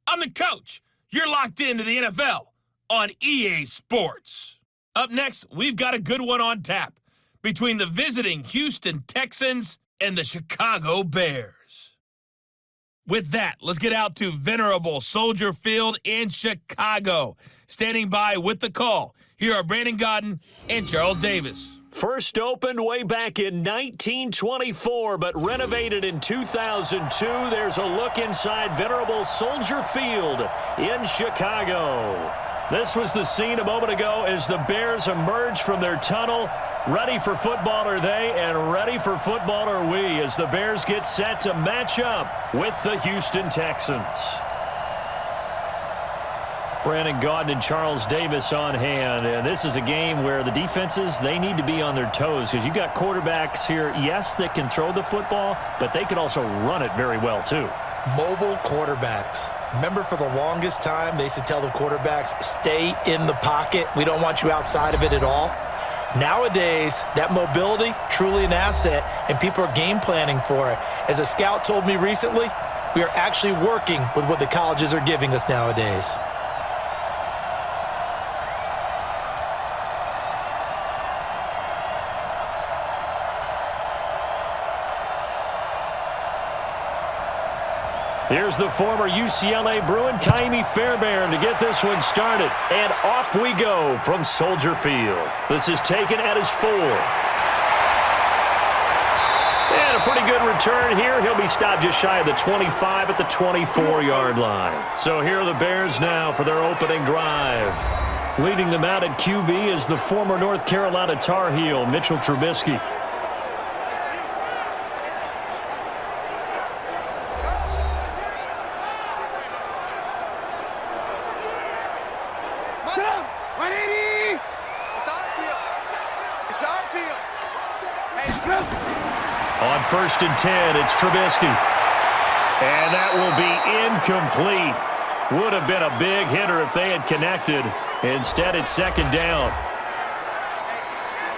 I'm the coach. You're locked into the NFL on EA Sports. Up next, we've got a good one on tap between the visiting Houston Texans and the Chicago Bears. With that, let's get out to venerable Soldier Field in Chicago. Standing by with the call, here are Brandon Godden and Charles Davis. First opened way back in 1924, but renovated in 2002. There's a look inside venerable Soldier Field in Chicago. This was the scene a moment ago as the Bears emerged from their tunnel. Ready for football are they, and ready for football are we as the Bears get set to match up with the Houston Texans. Brandon Gaudin and Charles Davis on hand, and this is a game where the defenses, they need to be on their toes because you've got quarterbacks here, yes, that can throw the football, but they can also run it very well too. Mobile quarterbacks. Remember, for the longest time, they used to tell the quarterbacks, stay in the pocket. We don't want you outside of it at all. Nowadays, that mobility, truly an asset, and people are game planning for it. As a scout told me recently, we are actually working with what the colleges are giving us nowadays. Here's the former UCLA Bruin, Kaimi Fairbairn, to get this one started. And off we go from Soldier Field. This is taken at his 4. And a pretty good return here. He'll be stopped just shy of the 25 at the 24-yard line. So here are the Bears now for their opening drive. Leading them out at QB is the former North Carolina Tar Heel, Mitchell Trubisky. On 1st and 10, it's Trubisky. And that will be incomplete. Would have been a big hitter if they had connected. Instead, it's 2nd down.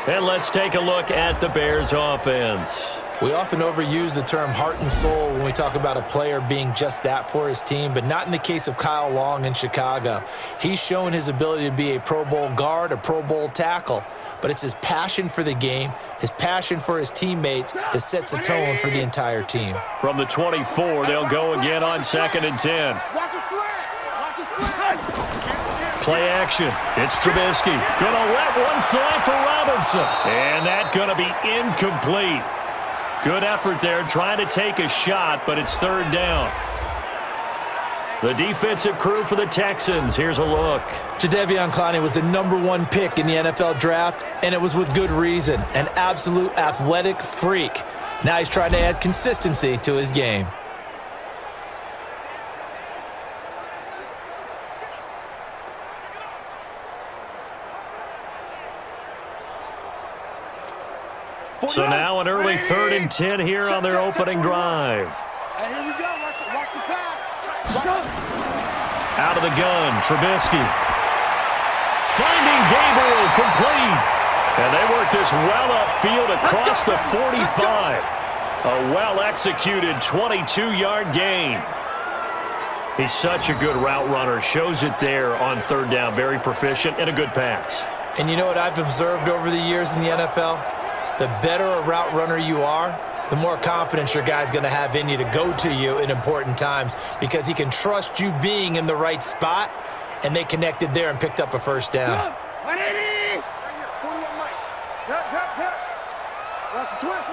And let's take a look at the Bears offense. We often overuse the term heart and soul when we talk about a player being just that for his team, but not in the case of Kyle Long in Chicago. He's shown his ability to be a Pro Bowl guard, a Pro Bowl tackle, but it's his passion for the game, his passion for his teammates that sets the tone for the entire team. From the 24, they'll go again on 2nd and 10. Play action. It's Trubisky. Gonna let one fly for Robinson. And that gonna be incomplete. Good effort there, trying to take a shot, but it's 3rd down. The defensive crew for the Texans. Here's a look. Jadeveon Clowney was the #1 pick in the NFL draft, and it was with good reason. An absolute athletic freak. Now he's trying to add consistency to his game. So now an early 3rd and 10 here on their opening drive. Hey, here we go. Watch the pass. Out of the gun, Trubisky. Finding Gabriel, complete. And they work this well upfield across the 45. A well-executed 22-yard gain. He's such a good route runner. Shows it there on 3rd down. Very proficient and a good pass. And you know what I've observed over the years in the NFL? The better a route runner you are, the more confidence your guy's going to have in you to go to you in important times because he can trust you being in the right spot, and they connected there and picked up a 1st down. 180! 41 Mike. Watch the twist.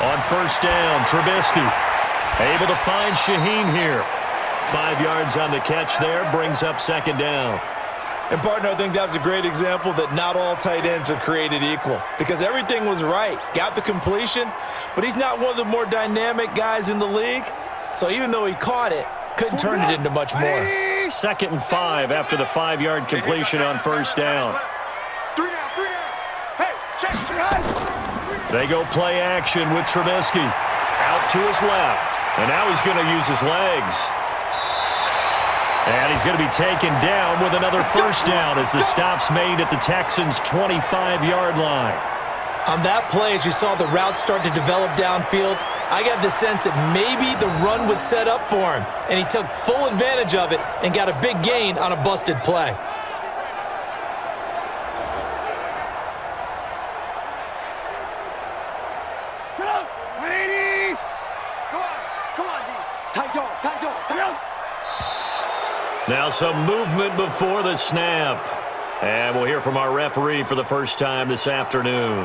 On 1st down, Trubisky able to find Shaheen here. 5 yards on the catch there, brings up 2nd down. And, partner, I think that was a great example that not all tight ends are created equal because everything was right. Got the completion, but he's not one of the more dynamic guys in the league. So even though he caught it, couldn't turn it into much more. 2nd and 5 after the 5-yard completion on 1st down. 3 down. Hey, check. They go play action with Trubisky. Out to his left. And now he's going to use his legs. And he's going to be taken down with another 1st down as the stop's made at the Texans' 25-yard line. On that play, as you saw the route start to develop downfield, I got the sense that maybe the run would set up for him, and he took full advantage of it and got a big gain on a busted play. Get up! 180! Come on, D. Tight dog, tight dog, tight dog. Now some movement before the snap. And we'll hear from our referee for the first time this afternoon.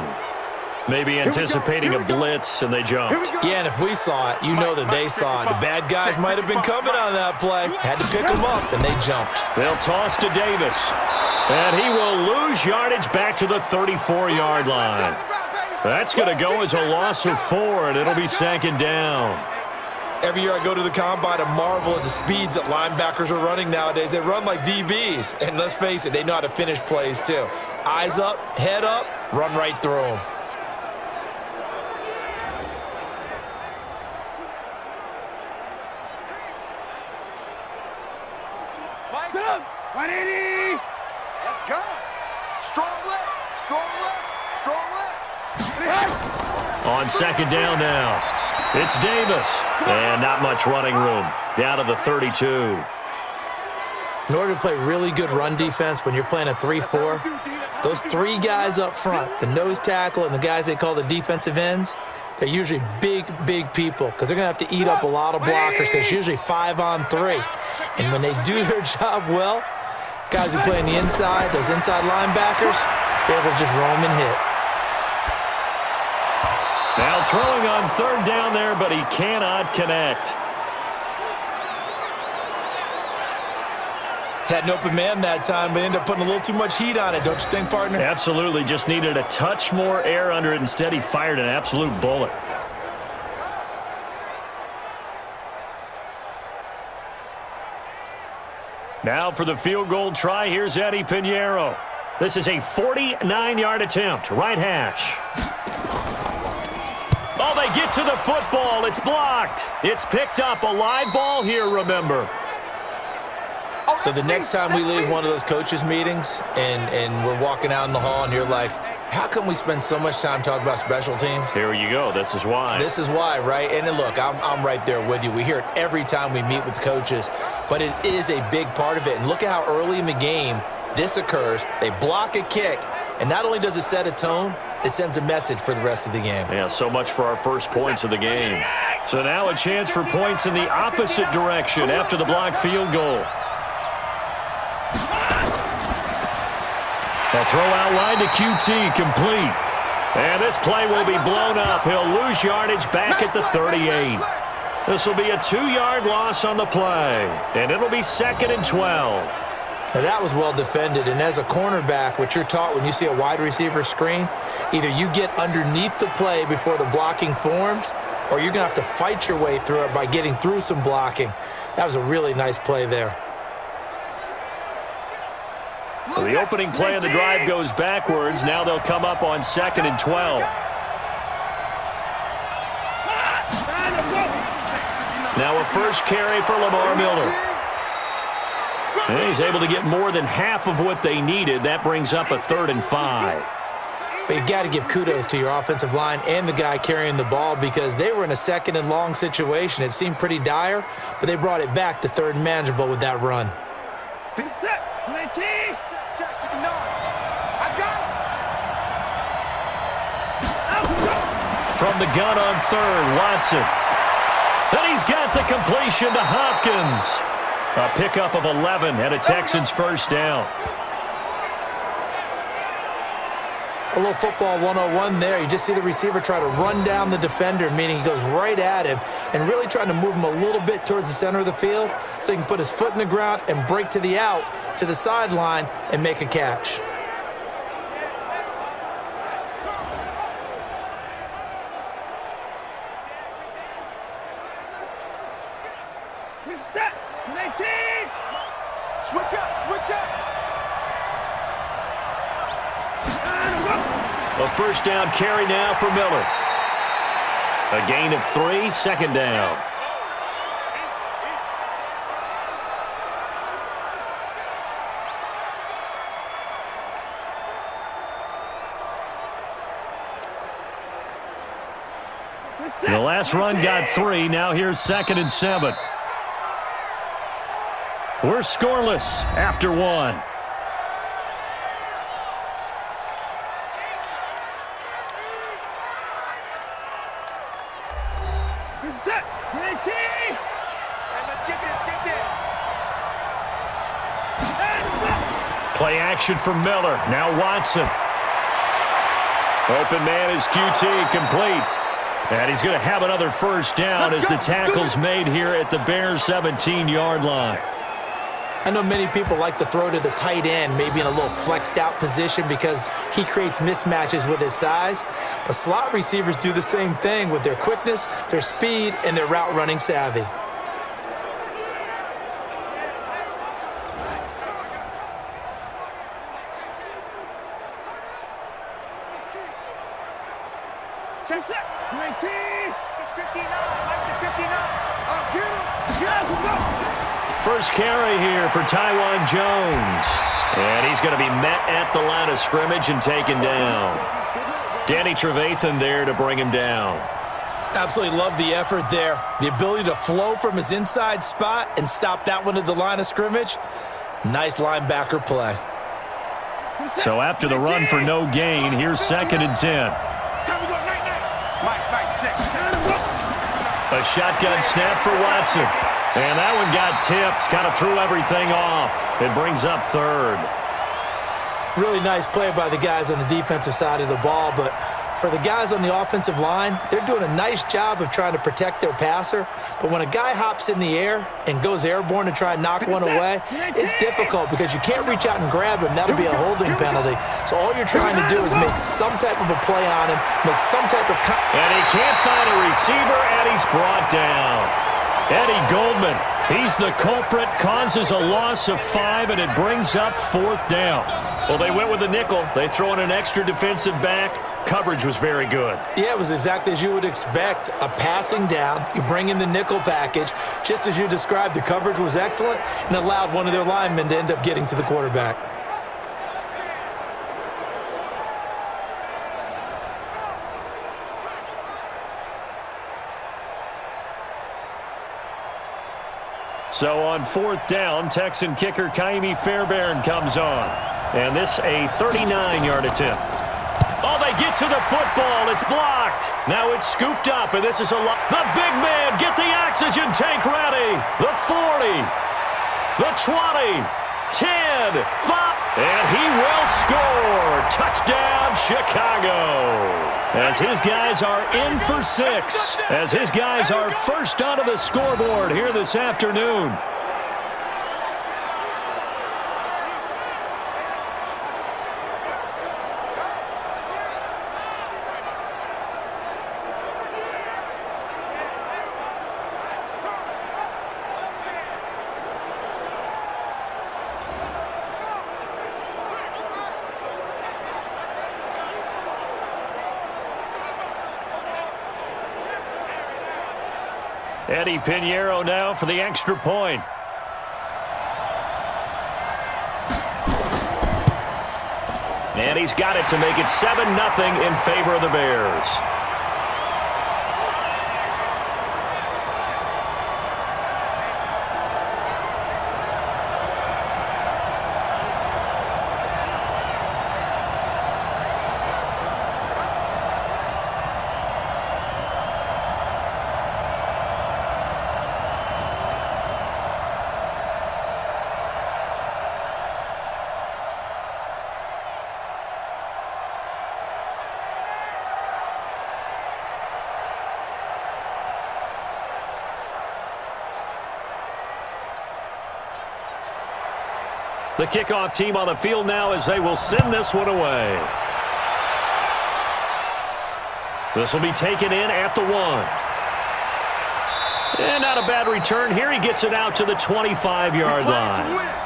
Maybe anticipating a blitz, and they jumped. Yeah, and if we saw it, you know that they saw it. The bad guys might have been coming on that play. Had to pick them up, and they jumped. They'll toss to Davis. And he will lose yardage back to the 34-yard line. That's going to go as a loss of 4, and it'll be second down. Every year I go to the combine and marvel at the speeds that linebackers are running nowadays. They run like DBs. And let's face it, they know how to finish plays too. Eyes up, head up, run right through them. Get up! 180! Let's go! Strong left, strong left, strong left. On second down now, it's Davis. And not much running room. Down to the 32. In order to play really good run defense when you're playing a 3-4, those 3 guys up front, the nose tackle and the guys they call the defensive ends, they're usually big, big people because they're going to have to eat up a lot of blockers because it's usually 5-on-3. And when they do their job well, guys who play on the inside, those inside linebackers, they're able to just roam and hit. Now throwing on third down there, but he cannot connect. Had an open man that time, but ended up putting a little too much heat on it, don't you think, partner? Absolutely. Just needed a touch more air under it. Instead, he fired an absolute bullet. Now for the field goal try, here's Eddie Pinheiro. This is a 49-yard attempt, right hash. Oh, they get to the football. It's blocked. It's picked up. A live ball here, remember. So the next time we leave one of those coaches' meetings and we're walking out in the hall and you're like, how come we spend so much time talking about special teams? Here you go. This is why. This is why, right? And look, I'm right there with you. We hear it every time we meet with the coaches, but it is a big part of it. And look at how early in the game this occurs. They block a kick, and not only does it set a tone, it sends a message for the rest of the game. Yeah, so much for our first points of the game. So now a chance for points in the opposite direction after the blocked field goal. A throw out line to QT, complete. And this play will be blown up. He'll lose yardage back at the 38. This will be a 2-yard loss on the play. And it'll be 2nd and 12. Now that was well defended, and as a cornerback, what you're taught when you see a wide receiver screen, either you get underneath the play before the blocking forms, or you're going to have to fight your way through it by getting through some blocking. That was a really nice play there. So the opening play of the drive goes backwards. Now they'll come up on 2nd and 12. Now a first carry for Lamar Miller. And he's able to get more than half of what they needed. That brings up a 3rd and 5. But you got to give kudos to your offensive line and the guy carrying the ball because they were in a 2nd and long situation. It seemed pretty dire, but they brought it back to 3rd and manageable with that run. Set. 19. Check. No. I got it. From the gun on 3rd, Watson. And he's got the completion to Hopkins. A pickup of 11 and a Texans first down. A little football 101 there. You just see the receiver try to run down the defender, meaning he goes right at him and really trying to move him a little bit towards the center of the field so he can put his foot in the ground and break to the out, to the sideline, and make a catch. We're set. 19. Switch up. A first down carry now for Miller. A gain of 3, 2nd down. The last run got 3. Now here's 2nd and 7. We're scoreless after 1. Set. Let's get this. Play action for Miller. Now Watson. Open man is QT, complete. And he's going to have another first down as the tackle's made here at the Bears' 17-yard line. I know many people like to throw to the tight end, maybe in a little flexed out position because he creates mismatches with his size. But slot receivers do the same thing with their quickness, their speed, and their route running savvy. Check set. 19. It's 59. Like the 59. Get him. Yes, go. First carry here for Taiwan Jones. And he's going to be met at the line of scrimmage and taken down. Danny Trevathan there to bring him down. Absolutely love the effort there. The ability to flow from his inside spot and stop that one at the line of scrimmage. Nice linebacker play. So after the run for no gain, here's 2nd and 10. A shotgun snap for Watson. And that one got tipped, kind of threw everything off. It brings up 3rd. Really nice play by the guys on the defensive side of the ball, but for the guys on the offensive line, they're doing a nice job of trying to protect their passer. But when a guy hops in the air and goes airborne to try and knock one away, it's difficult because you can't reach out and grab him. That'll be a holding penalty. So all you're trying to do is make some type of a play on him, make some type of... And he can't find a receiver, and he's brought down. Eddie Goldman, he's the culprit, causes a loss of 5, and it brings up 4th down. Well, they went with the nickel. They throw in an extra defensive back. Coverage was very good. Yeah, it was exactly as you would expect. A passing down, you bring in the nickel package. Just as you described, the coverage was excellent and allowed one of their linemen to end up getting to the quarterback. So on 4th down, Texan kicker Kaimi Fairbairn comes on. And this a 39-yard attempt. Oh, they get to the football. It's blocked. Now it's scooped up, and this is a lot. The big man, get the oxygen tank ready. The 40, the 20, 10, 5. And he will score. Touchdown, Chicago. As his guys are in for 6. As his guys are first onto the scoreboard here this afternoon. Eddie Pinheiro now for the extra point. And he's got it to make it 7-0 in favor of the Bears. The kickoff team on the field now as they will send this one away. This will be taken in at the 1. And not a bad return here. He gets it out to the 25-yard line.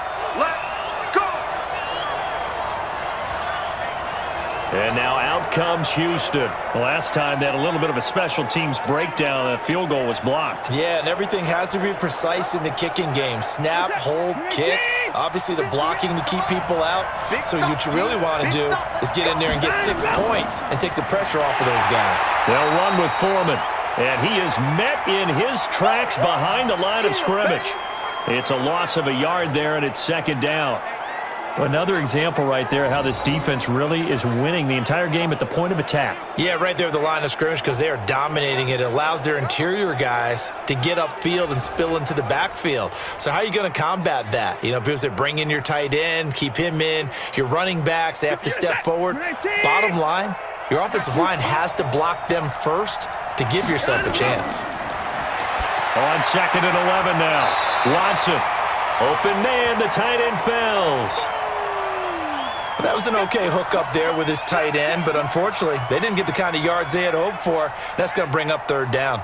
And now out comes Houston. Last time they had a little bit of a special teams breakdown. That field goal was blocked. Yeah, and everything has to be precise in the kicking game. Snap, hold, kick. Obviously the blocking to keep people out. So what you really want to do is get in there and get 6 points and take the pressure off of those guys. They'll run with Foreman. And he is met in his tracks behind the line of scrimmage. It's a loss of a yard there, and it's second down. Another example right there how this defense really is winning the entire game at the point of attack. Yeah, right there at the line of scrimmage because they are dominating it. It allows their interior guys to get upfield and spill into the backfield. So how are you going to combat that? You know, because they bring in your tight end, keep him in. Your running backs, they have to step forward. Bottom line, your offensive line has to block them first to give yourself a chance. On 2nd and 11 now. Watson. Open man, the tight end fells. That was an okay hook up there with his tight end, but unfortunately, they didn't get the kind of yards they had hoped for. That's going to bring up third down.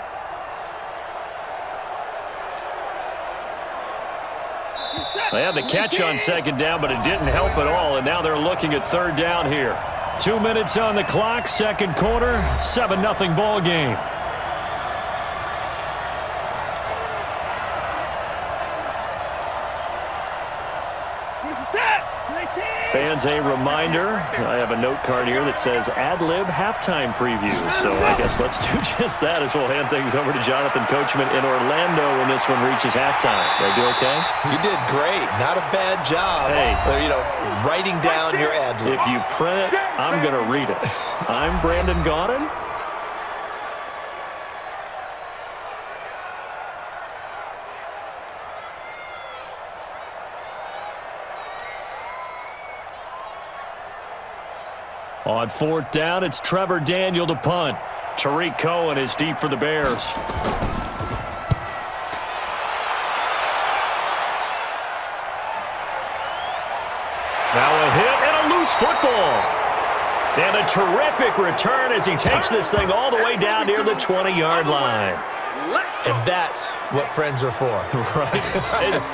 They had the catch on second down, but it didn't help at all, and now they're looking at third down here. 2 minutes on the clock, second quarter, 7-0 ball game. Fans, a reminder, I have a note card here that says ad-lib halftime preview. So I guess let's do just that as we'll hand things over to Jonathan Coachman in Orlando when this one reaches halftime. Did I do okay? You did great. Not a bad job. Hey. Writing down your ad-libs. If you print it, I'm going to read it. I'm Brandon Gaudin. On fourth down, it's Trevor Daniel to punt. Tariq Cohen is deep for the Bears. Now a hit and a loose football. And a terrific return as he takes this thing all the way down near the 20-yard line. And that's what friends are for. Right.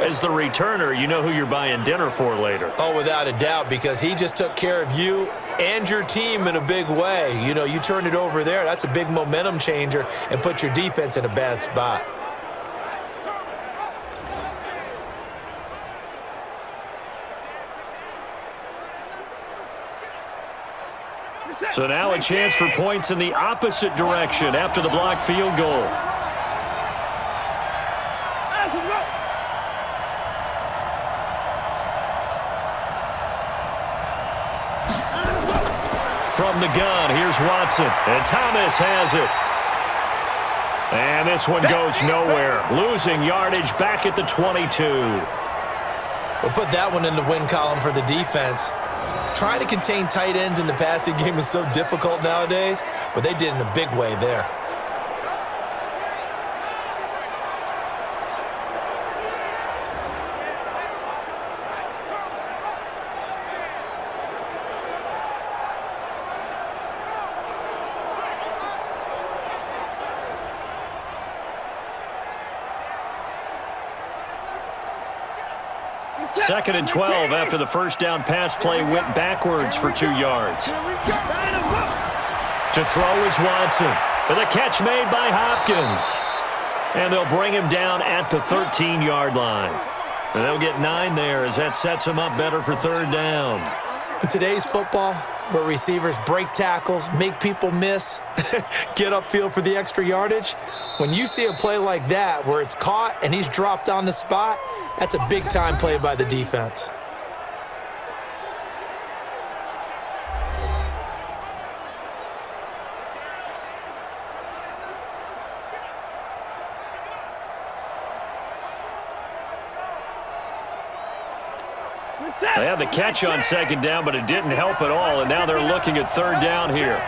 As the returner, you know who you're buying dinner for later. Oh, without a doubt, because he just took care of you and your team in a big way. You know, you turned it over there. That's a big momentum changer and put your defense in a bad spot. So now a chance for points in the opposite direction after the blocked field goal. From the gun, here's Watson, and Thomas has it. And this one goes nowhere, losing yardage back at the 22. We'll put that one in the win column for the defense. Trying to contain tight ends in the passing game is so difficult nowadays, but they did in a big way there. Second and 12 after the first down pass play went backwards for 2 yards. To throw is Watson. With a catch made by Hopkins. And they'll bring him down at the 13-yard line. And they'll get 9 there as that sets him up better for third down. In today's football, where receivers break tackles, make people miss, get upfield for the extra yardage, when you see a play like that where it's caught and he's dropped on the spot, that's a big-time play by the defense. They had the catch on second down, but it didn't help at all, and now they're looking at third down here.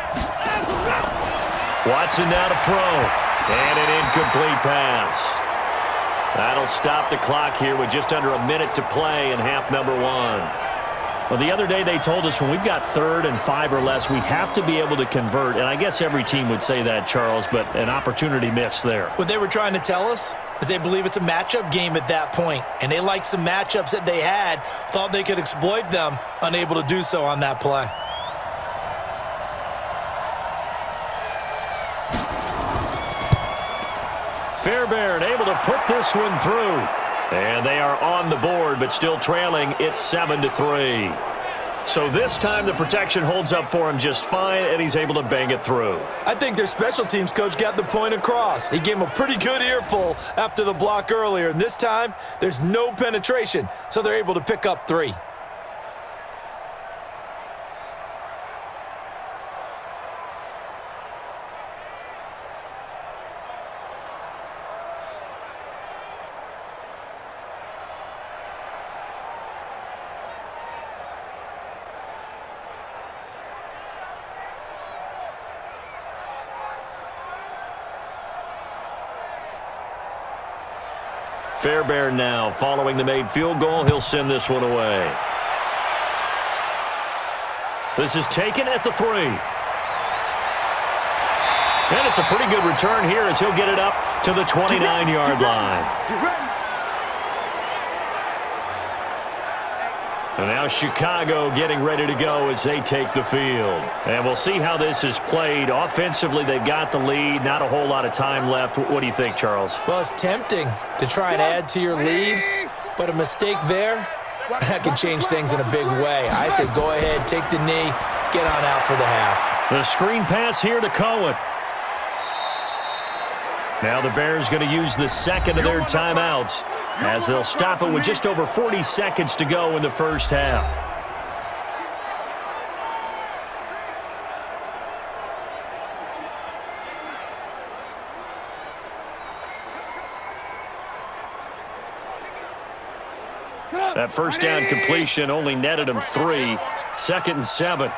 Watson now to throw, and an incomplete pass. That'll stop the clock here with just under a minute to play in half number 1. Well, the other day they told us when we've got 3rd and 5 or less, we have to be able to convert, and I guess every team would say that, Charles, but an opportunity missed there. What they were trying to tell us is they believe it's a matchup game at that point, and they liked some matchups that they had, thought they could exploit them, unable to do so on that play. Fairbairn able to put this one through. And they are on the board, but still trailing. It's 7-3. So this time the protection holds up for him just fine, and he's able to bang it through. I think their special teams coach got the point across. He gave him a pretty good earful after the block earlier, and this time there's no penetration, so they're able to pick up 3. Fairbairn now, following the made field goal, he'll send this one away. This is taken at the 3. And it's a pretty good return here as he'll get it up to the 29-yard line. And now Chicago getting ready to go as they take the field. And we'll see how this is played. Offensively, they've got the lead. Not a whole lot of time left. What do you think, Charles? Well, it's tempting to try and add to your lead, but a mistake there, that can change things in a big way. I say go ahead, take the knee, get on out for the half. The screen pass here to Cohen. Now the Bears going to use the second of their timeouts as they'll stop it with just over 40 seconds to go in the first half. That first down completion only netted him 3. 2nd and 7.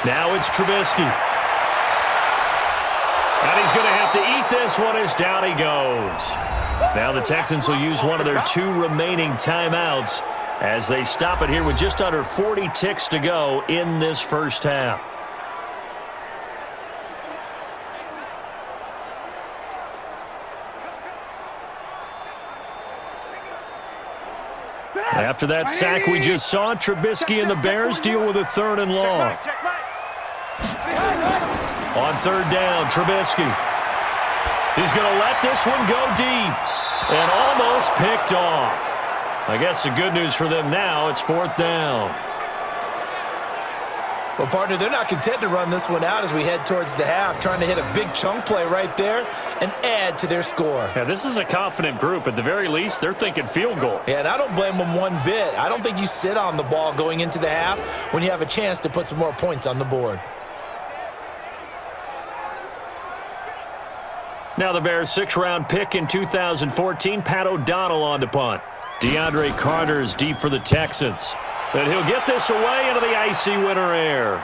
Now it's Trubisky. And he's going to have to eat this one as down he goes. Now the Texans will use one of their 2 remaining timeouts as they stop it here with just under 40 ticks to go in this first half. After that sack we just saw, Trubisky and the Bears deal with a 3rd and long. On 3rd down, Trubisky. He's going to let this one go deep and almost picked off. I guess the good news for them now, it's 4th down. Well, partner, they're not content to run this one out as we head towards the half, trying to hit a big chunk play right there and add to their score. Yeah, this is a confident group. At the very least, they're thinking field goal. Yeah, and I don't blame them one bit. I don't think you sit on the ball going into the half when you have a chance to put some more points on the board. Now the Bears' 6th-round pick in 2014, Pat O'Donnell on to punt. DeAndre Carter's deep for the Texans. And he'll get this away into the icy winter air.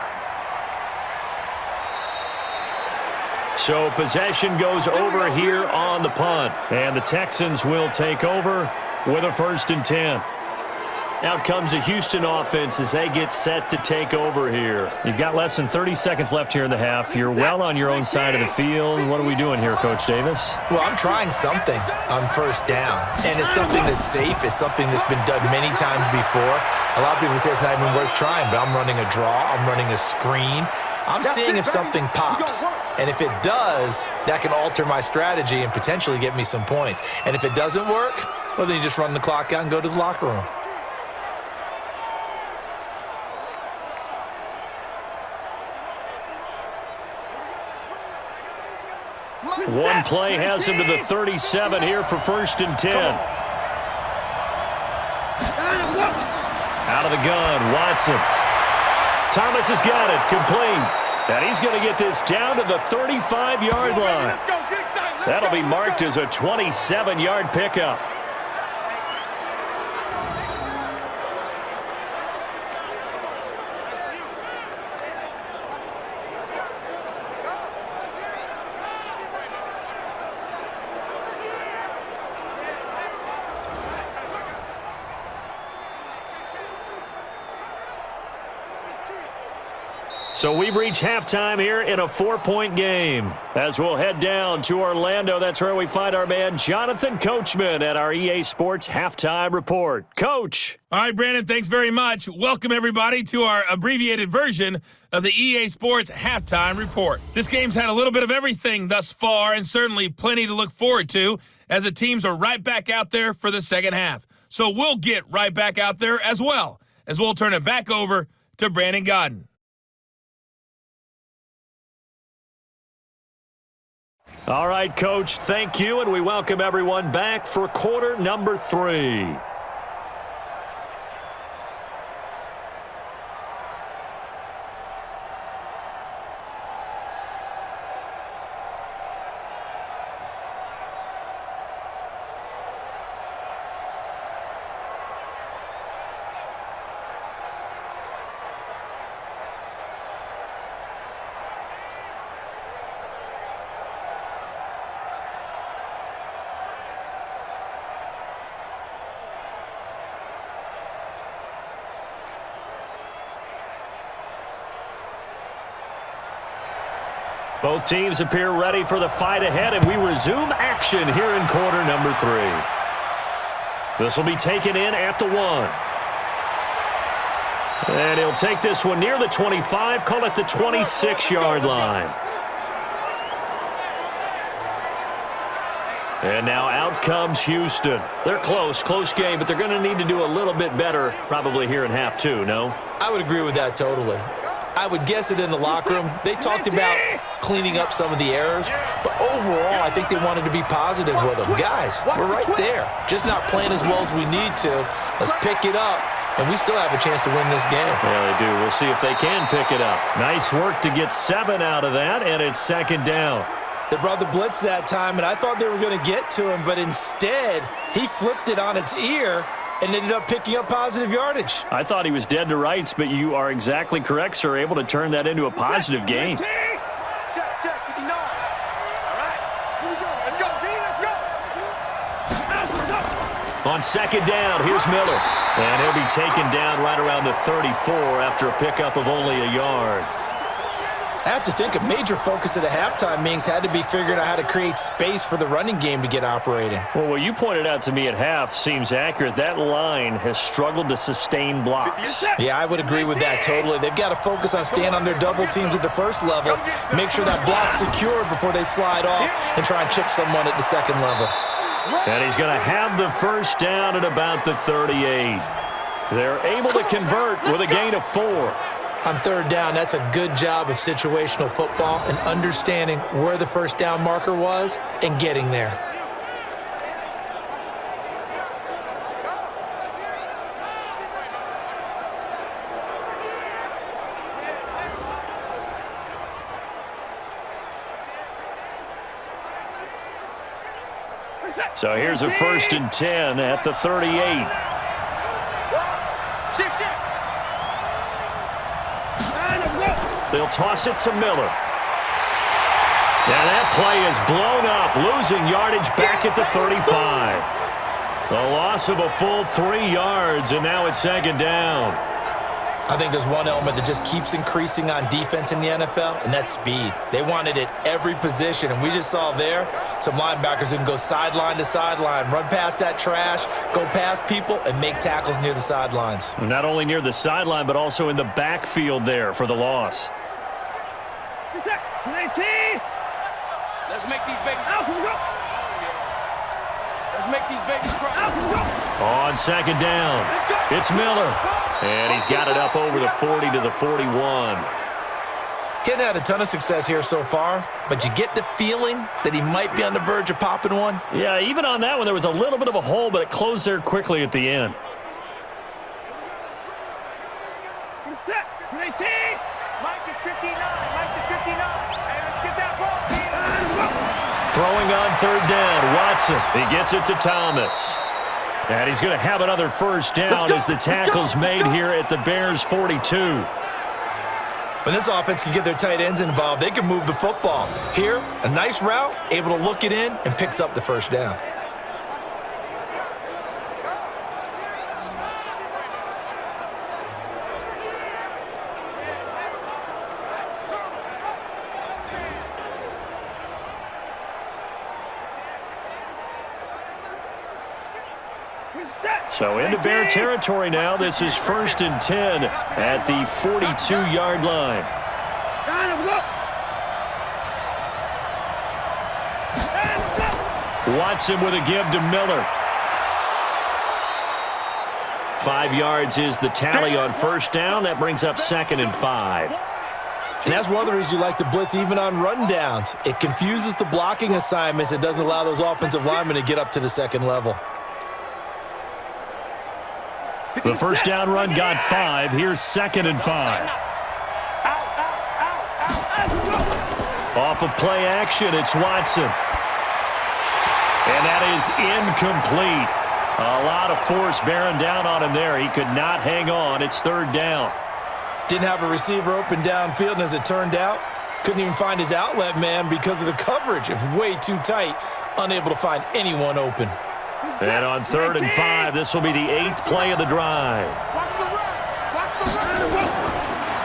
So possession goes over here on the punt. And the Texans will take over with a 1st and 10. Out comes the Houston offense as they get set to take over here. You've got less than 30 seconds left here in the half. You're well on your own side of the field. What are we doing here, Coach Davis? Well, I'm trying something on 1st down. And it's something that's safe. It's something that's been done many times before. A lot of people say it's not even worth trying, but I'm running a draw. I'm running a screen. I'm seeing if something pops. And if it does, that can alter my strategy and potentially get me some points. And if it doesn't work, well, then you just run the clock out and go to the locker room. One play has him to the 37 here for 1st and 10. Out of the gun, Watson. Thomas has got it, complete. And he's going to get this down to the 35-yard line. That'll be marked as a 27-yard pickup. So we've reached halftime here in a 4-point game. As we'll head down to Orlando, that's where we find our man Jonathan Coachman at our EA Sports Halftime Report. Coach. All right, Brandon, thanks very much. Welcome, everybody, to our abbreviated version of the EA Sports Halftime Report. This game's had a little bit of everything thus far and certainly plenty to look forward to as the teams are right back out there for the second half. So we'll get right back out there as well, as we'll turn it back over to Brandon Godden. All right, Coach, thank you, and we welcome everyone back for quarter number 3. Both teams appear ready for the fight ahead, and we resume action here in quarter number 3. This will be taken in at the 1. And he'll take this one near the 25, call it the 26-yard line. And now out comes Houston. They're close game, but they're going to need to do a little bit better probably here in half 2, no? I would agree with that totally. I would guess it in the locker room. They talked about cleaning up some of the errors, but overall, I think they wanted to be positive with them. Guys, we're right there. Just not playing as well as we need to. Let's pick it up, and we still have a chance to win this game. Yeah, they do. We'll see if they can pick it up. Nice work to get 7 out of that, and it's second down. They brought the blitz that time, and I thought they were going to get to him, but instead, he flipped it on its ear and ended up picking up positive yardage. I thought he was dead to rights, but you are exactly correct, sir. Able to turn that into a positive gain. Check, 59. All right, here we go. Let's go, D, let's go. On second down, here's Miller. And he'll be taken down right around the 34 after a pickup of only a yard. I have to think a major focus of the halftime meetings had to be figuring out how to create space for the running game to get operating. Well, what you pointed out to me at half seems accurate. That line has struggled to sustain blocks. Yeah, I would agree with that totally. They've got to focus on staying on their double teams at the first level, make sure that block's secure before they slide off, and try and chip someone at the second level. And he's going to have the first down at about the 38. They're able to convert with a gain of 4. On third down, that's a good job of situational football and understanding where the first down marker was and getting there. So here's a 1st and 10 at the 38. Shift. They'll toss it to Miller. Now that play is blown up, losing yardage back at the 35. A loss of a full 3 yards, and now it's second down. I think there's one element that just keeps increasing on defense in the NFL, and that's speed. They want it at every position, and we just saw there some linebackers who can go sideline to sideline, run past that trash, go past people, and make tackles near the sidelines. Not only near the sideline, but also in the backfield there for the loss. 19. Let's make these babies out. Let's make these babies cry. Out. On second down, it's Miller. And he's got it up over the 40 to the 41. He hasn't had a ton of success here so far, but you get the feeling that he might be on the verge of popping one. Yeah, even on that one, there was a little bit of a hole, but it closed there quickly at the end. Set. 19. Mike is 59. Mike is 59. Hey, let's get that ball. Throwing on third down, Watson. He gets it to Thomas. And he's going to have another first down as the tackle's made here at the Bears' 42. When this offense can get their tight ends involved, they can move the football. Here, a nice route, able to look it in, and picks up the first down. So into Bear territory now. This is 1st and 10 at the 42-yard line. Watson with a give to Miller. 5 yards is the tally on first down. That brings up 2nd and 5. And that's one of the reasons you like to blitz even on rundowns. It confuses the blocking assignments. It doesn't allow those offensive linemen to get up to the second level. The first down run got 5. Here's 2nd and 5. Off of play action, it's Watson. And that is incomplete. A lot of force bearing down on him there. He could not hang on. It's 3rd down. Didn't have a receiver open downfield, and as it turned out, couldn't even find his outlet man because of the coverage. It was way too tight, unable to find anyone open. And on 3rd and 5, this will be the 8th play of the drive.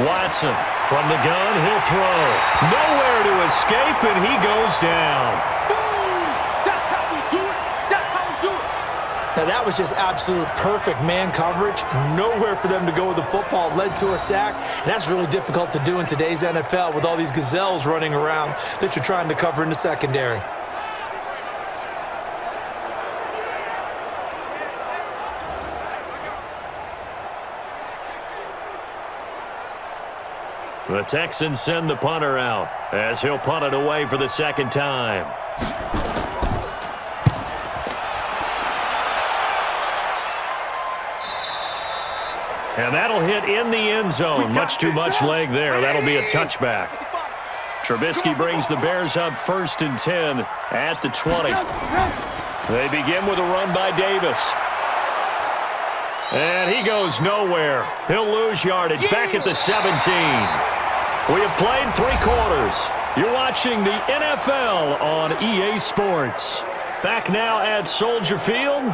Watson from the gun, he'll throw. Nowhere to escape, and he goes down. Now, that was just absolute perfect man coverage. Nowhere for them to go with the football. Led to a sack. And that's really difficult to do in today's NFL with all these gazelles running around that you're trying to cover in the secondary. The Texans send the punter out as he'll punt it away for the 2nd time. And that'll hit in the end zone. Much too much leg there. That'll be a touchback. Trubisky brings the Bears up 1st and 10 at the 20. They begin with a run by Davis. And he goes nowhere. He'll lose yardage back at the 17. We have played 3 quarters. You're watching the NFL on EA Sports. Back now at Soldier Field.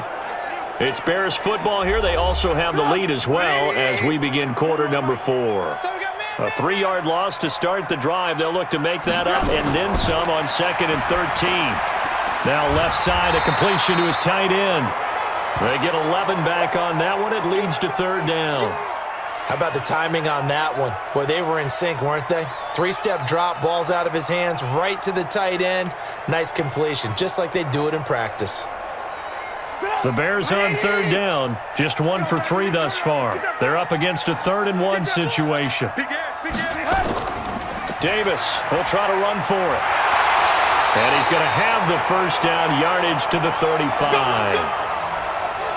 It's Bears football here. They also have the lead as well as we begin quarter number 4. A 3-yard loss to start the drive. They'll look to make that up and then some on 2nd and 13. Now left side, a completion to his tight end. They get 11 back on that one. It leads to 3rd down. How about the timing on that one? Boy, they were in sync, weren't they? 3-step drop, balls out of his hands, right to the tight end. Nice completion, just like they do it in practice. The Bears on 3rd down, just 1 for 3 thus far. They're up against a 3rd and 1 situation. Davis will try to run for it. And he's going to have the first down, yardage to the 35.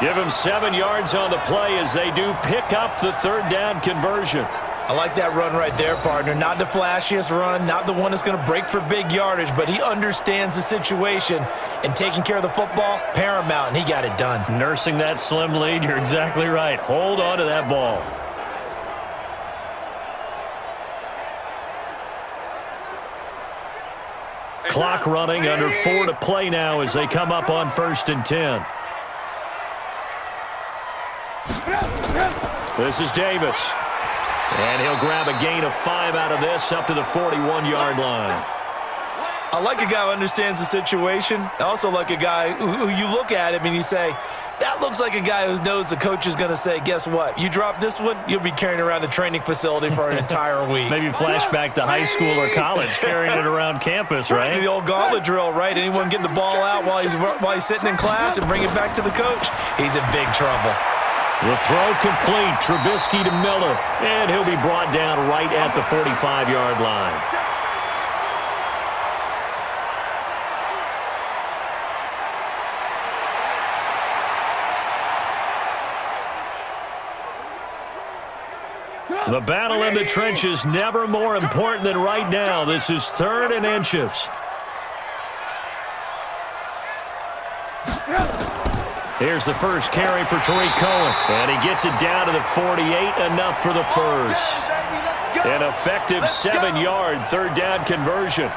Give him 7 yards on the play as they do pick up the 3rd down conversion. I like that run right there, partner. Not the flashiest run, not the one that's going to break for big yardage, but he understands the situation, and taking care of the football, paramount, and he got it done. Nursing that slim lead, you're exactly right. Hold on to that ball. Clock running, under 4 to play now as they come up on 1st and 10. This is Davis. And he'll grab a gain of 5 out of this up to the 41-yard line. I like a guy who understands the situation. I also like a guy who you look at him and you say, that looks like a guy who knows the coach is going to say, guess what? You drop this one, you'll be carrying around the training facility for an entire week. Maybe flashback to high school or college, carrying it around campus, right? The old gauntlet drill, right? Anyone getting the ball out while he's sitting in class and bring it back to the coach, he's in big trouble. The throw complete. Trubisky to Miller. And he'll be brought down right at the 45-yard line. The battle in the trenches never more important than right now. This is 3rd and inches. Here's the first carry for Tariq Cohen. And he gets it down to the 48, enough for the first. An effective 7-yard 3rd down conversion.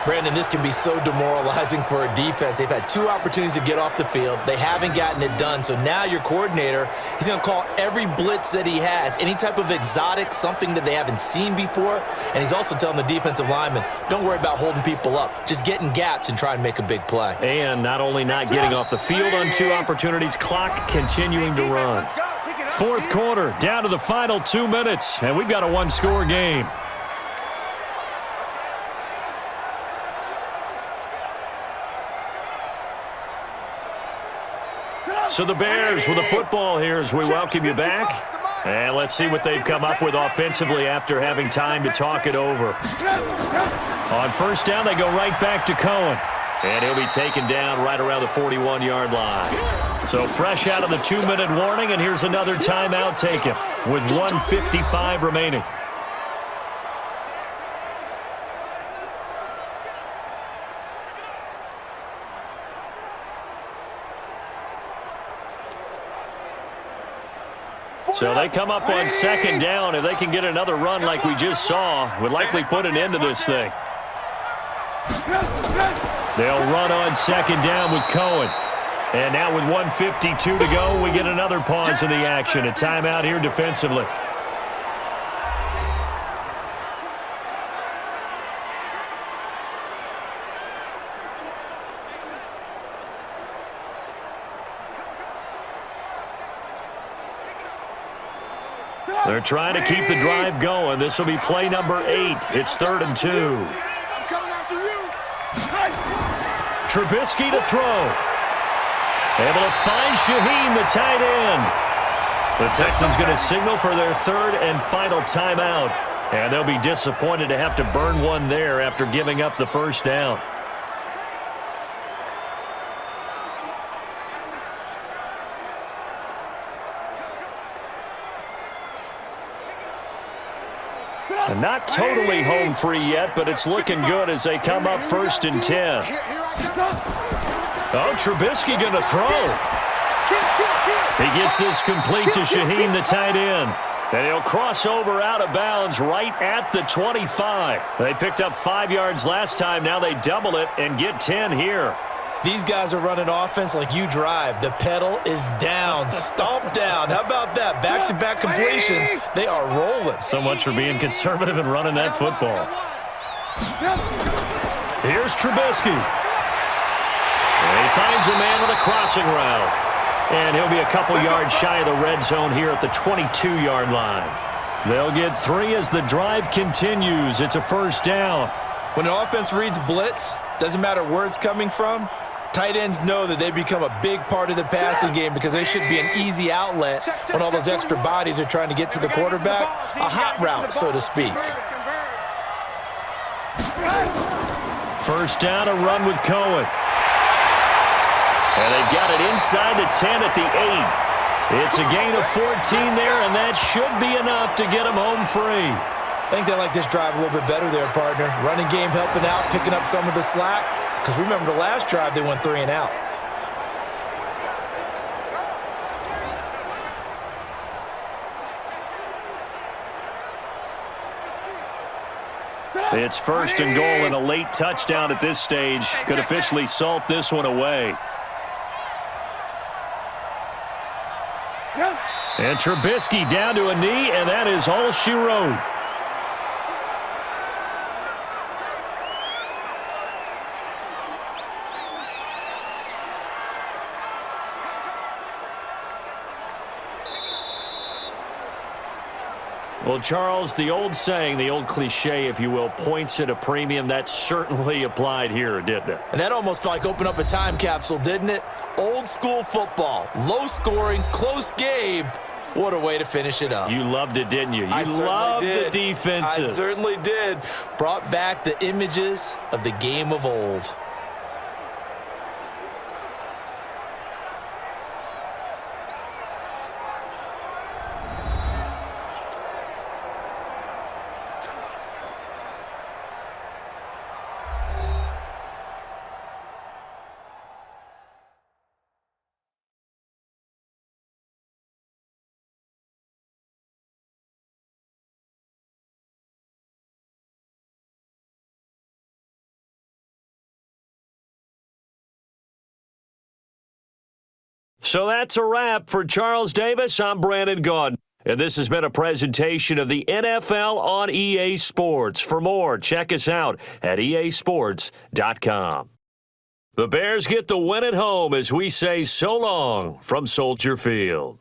Brandon, this can be so demoralizing for a defense. They've had 2 opportunities to get off the field. They haven't gotten it done. So now your coordinator, he's going to call every blitz that he has, any type of exotic, something that they haven't seen before. And he's also telling the defensive lineman, don't worry about holding people up. Just get in gaps and try and make a big play. And not only not getting off the field on 2 opportunities, clock continuing to run. 4th quarter, down to the final 2 minutes, and we've got a 1-score game. So the Bears with the football here as we welcome you back. And let's see what they've come up with offensively after having time to talk it over. On first down, they go right back to Cohen. And he'll be taken down right around the 41-yard line. So fresh out of the 2-minute warning, and here's another timeout taken with 1:55 remaining. So they come up on second down. If they can get another run like we just saw, would likely put an end to this thing. They'll run on second down with Cohen. And now with 1:52 to go, we get another pause in the action. A timeout here defensively. They're trying to keep the drive going. This will be play number 8. It's 3rd and 2. I'm coming after you. Trubisky to throw. Able to find Shaheen, the tight end. The Texans going to signal for their 3rd and final timeout. And they'll be disappointed to have to burn one there after giving up the first down. And not totally home free yet, but it's looking good as they come up 1st and 10. Oh, Trubisky going to throw. He gets this complete to Shaheen, the tight end. And he'll cross over out of bounds right at the 25. They picked up 5 yards last time. Now they double it and get 10 here. These guys are running offense like you drive. The pedal is down, stomp down. How about that? Back-to-back completions. They are rolling. So much for being conservative and running that football. Here's Trubisky. And he finds a man with a crossing route. And he'll be a couple yards shy of the red zone here at the 22-yard line. They'll get 3 as the drive continues. It's a first down. When an offense reads blitz, doesn't matter where it's coming from, tight ends know that they become a big part of the passing game because they should be an easy outlet when all those extra bodies are trying to get to the quarterback. A hot route, so to speak. First down, a run with Cohen. And they've got it inside the 10 at the 8. It's a gain of 14 there, and that should be enough to get them home free. I think they like this drive a little bit better there, partner. Running game helping out, picking up some of the slack. Because remember the last drive, they went 3 and out. It's 1st and goal, and a late touchdown at this stage could officially salt this one away. And Trubisky down to a knee, and that is all she wrote. Well, Charles, the old saying, the old cliche, if you will, points at a premium, that certainly applied here, didn't it? And that almost like opened up a time capsule, didn't it? Old school football, low scoring, close game. What a way to finish it up. You loved it, didn't you? You loved the defenses. I certainly did. Brought back the images of the game of old. So that's a wrap for Charles Davis. I'm Brandon Gaudin. And this has been a presentation of the NFL on EA Sports. For more, check us out at easports.com. The Bears get the win at home as we say so long from Soldier Field.